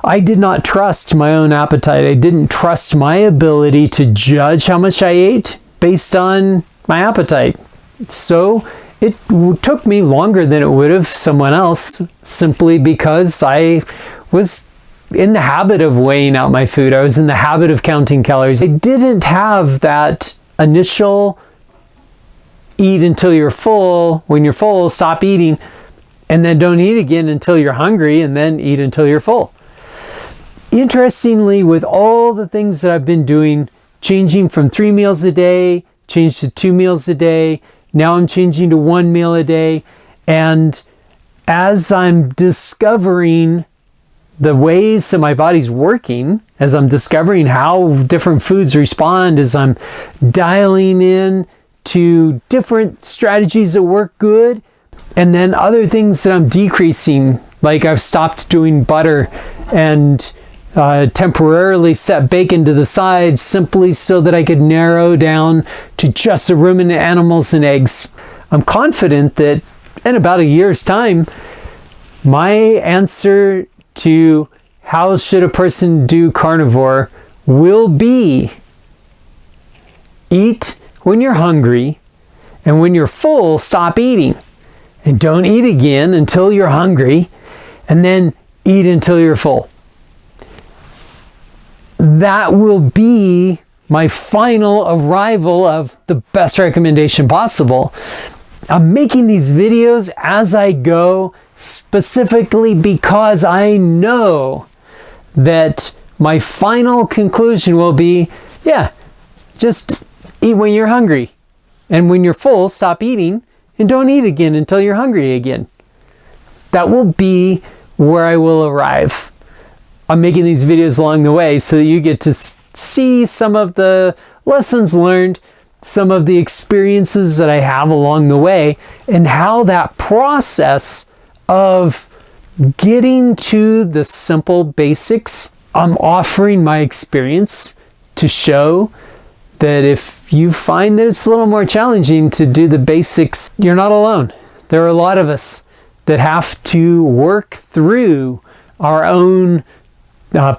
I did not trust my own appetite. I didn't trust my ability to judge how much I ate based on my appetite. So it took me longer than it would have someone else, simply because I was in the habit of weighing out my food. I was in the habit of counting calories. I didn't have that initial eat until you're full. When you're full, stop eating, and then don't eat again until you're hungry, and then eat until you're full. Interestingly, with all the things that I've been doing, changing from 3 meals a day, changed to 2 meals a day, now I'm changing to 1 meal a day, and as I'm discovering the ways that my body's working, as I'm discovering how different foods respond, as I'm dialing in to different strategies that work good, and then other things that I'm decreasing, like I've stopped doing butter and temporarily set bacon to the side simply so that I could narrow down to just the ruminant animals and eggs. I'm confident that in about a year's time, my answer to how should a person do carnivore will be: eat when you're hungry, and when you're full, stop eating. And don't eat again until you're hungry, and then eat until you're full. That will be my final arrival of the best recommendation possible. I'm making these videos as I go, specifically because I know that my final conclusion will be, yeah, just eat when you're hungry. And when you're full, stop eating, and don't eat again until you're hungry again. That will be where I will arrive. I'm making these videos along the way so that you get to see some of the lessons learned, some of the experiences that I have along the way, and how that process of getting to the simple basics, I'm offering my experience to show that if you find that it's a little more challenging to do the basics, you're not alone. There are a lot of us that have to work through our own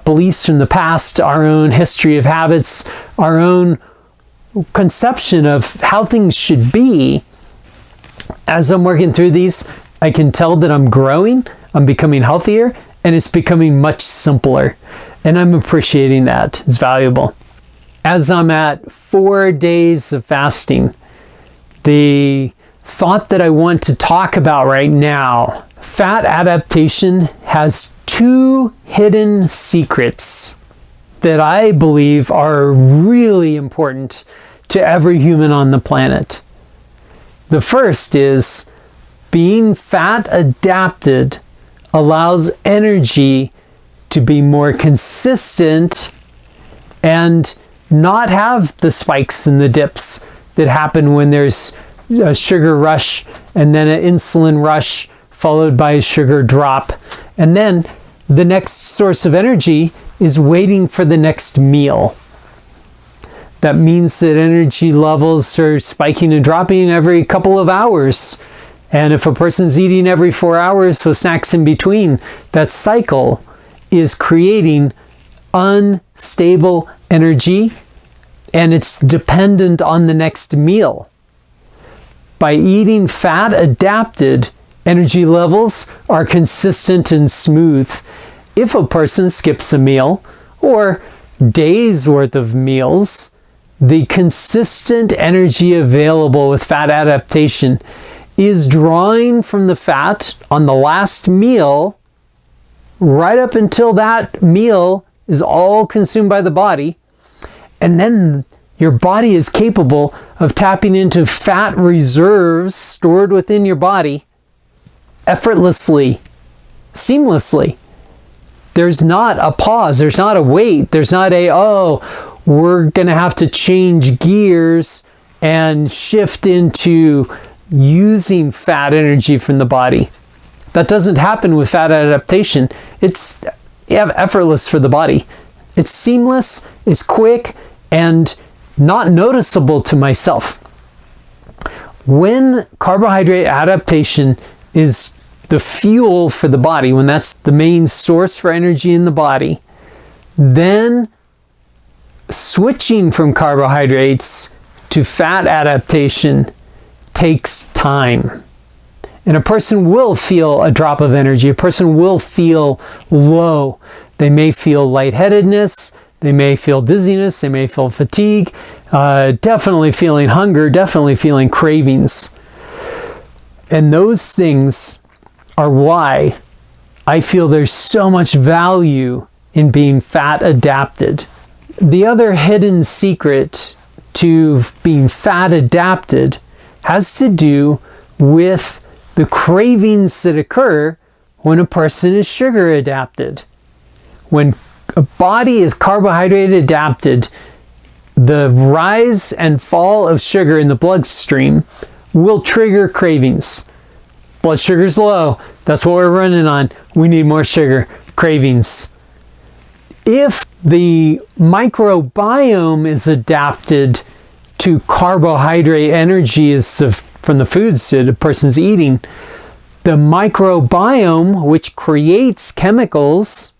beliefs from the past, our own history of habits, our own conception of how things should be. As I'm working through these, I can tell that I'm growing, I'm becoming healthier, and it's becoming much simpler. And I'm appreciating that. It's valuable. As I'm at 4 days of fasting, the thought that I want to talk about right now, fat adaptation has 2 hidden secrets that I believe are really important to every human on the planet. The first is being fat adapted allows energy to be more consistent and not have the spikes and the dips that happen when there's a sugar rush and then an insulin rush followed by a sugar drop. And then the next source of energy is waiting for the next meal. That means that energy levels are spiking and dropping every couple of hours. And if a person's eating every 4 hours with snacks in between, that cycle is creating unstable energy, and it's dependent on the next meal. By eating fat adapted, energy levels are consistent and smooth. If a person skips a meal or days worth of meals, the consistent energy available with fat adaptation is drawing from the fat on the last meal right up until that meal is all consumed by the body. And then your body is capable of tapping into fat reserves stored within your body effortlessly, seamlessly. There's not a pause, there's not a wait, there's not a, oh, we're going to have to change gears and shift into using fat energy from the body. That doesn't happen with fat adaptation. It's effortless for the body. It's seamless, it's quick, and not noticeable to myself. When carbohydrate adaptation is the fuel for the body, when that's the main source for energy in the body, then switching from carbohydrates to fat adaptation takes time. And a person will feel a drop of energy. A person will feel low. They may feel lightheadedness. They may feel dizziness. They may feel fatigue. Definitely feeling hunger. Definitely feeling cravings. And those things are why I feel there's so much value in being fat adapted. The other hidden secret to being fat adapted has to do with the cravings that occur when a person is sugar adapted. When a body is carbohydrate adapted, the rise and fall of sugar in the bloodstream will trigger cravings. Blood sugar's low. That's what we're running on. We need more sugar. Cravings. If the microbiome is adapted to carbohydrate energy from the foods that a person's eating, the microbiome, which creates chemicals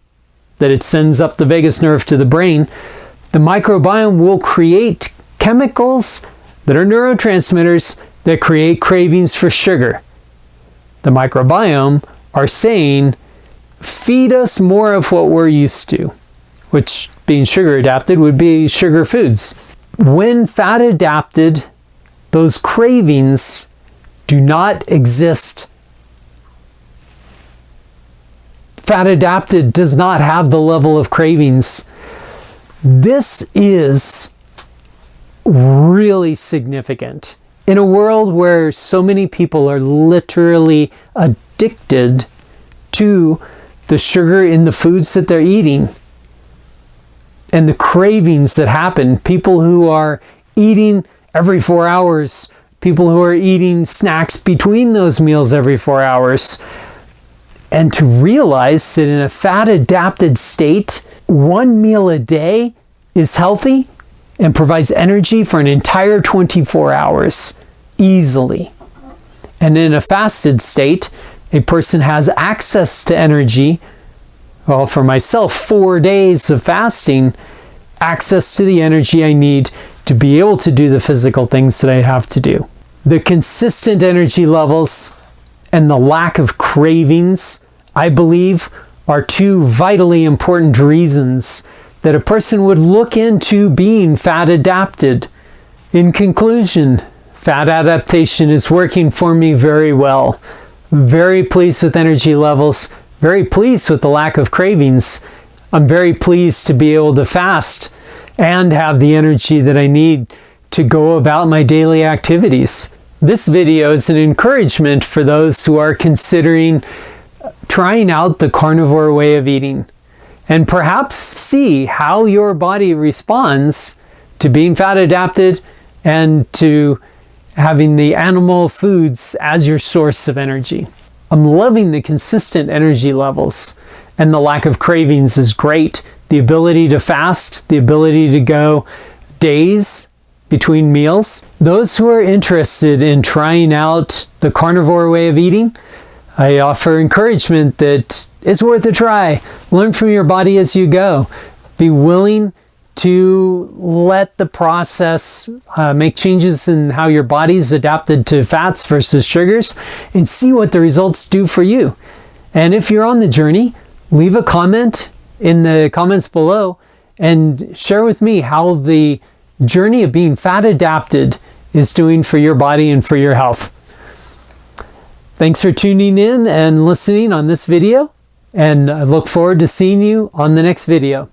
that it sends up the vagus nerve to the brain, the microbiome will create chemicals that are neurotransmitters that create cravings for sugar. The microbiome are saying, feed us more of what we're used to, which being sugar adapted would be sugar foods. When fat adapted, those cravings do not exist. Fat adapted does not have the level of cravings. This is really significant. In a world where so many people are literally addicted to the sugar in the foods that they're eating and the cravings that happen, people who are eating every 4 hours, people who are eating snacks between those meals every 4 hours, and to realize that in a fat adapted state, one meal a day is healthy and provides energy for an entire 24 hours easily. And in a fasted state, a person has access to energy. Well, for myself, 4 days of fasting, access to the energy I need to be able to do the physical things that I have to do. The consistent energy levels and the lack of cravings, I believe, are two vitally important reasons that a person would look into being fat adapted. In conclusion, fat adaptation is working for me very well. Very pleased with energy levels, very pleased with the lack of cravings. I'm very pleased to be able to fast and have the energy that I need to go about my daily activities. This video is an encouragement for those who are considering trying out the carnivore way of eating and perhaps see how your body responds to being fat adapted and to having the animal foods as your source of energy. I'm loving the consistent energy levels, and the lack of cravings is great. The ability to fast, the ability to go days between meals. Those who are interested in trying out the carnivore way of eating, I offer encouragement that it's worth a try. Learn from your body as you go. Be willing to let the process make changes in how your body's adapted to fats versus sugars and see what the results do for you. And if you're on the journey, leave a comment in the comments below and share with me how the journey of being fat adapted is doing for your body and for your health. Thanks for tuning in and listening on this video, and I look forward to seeing you on the next video.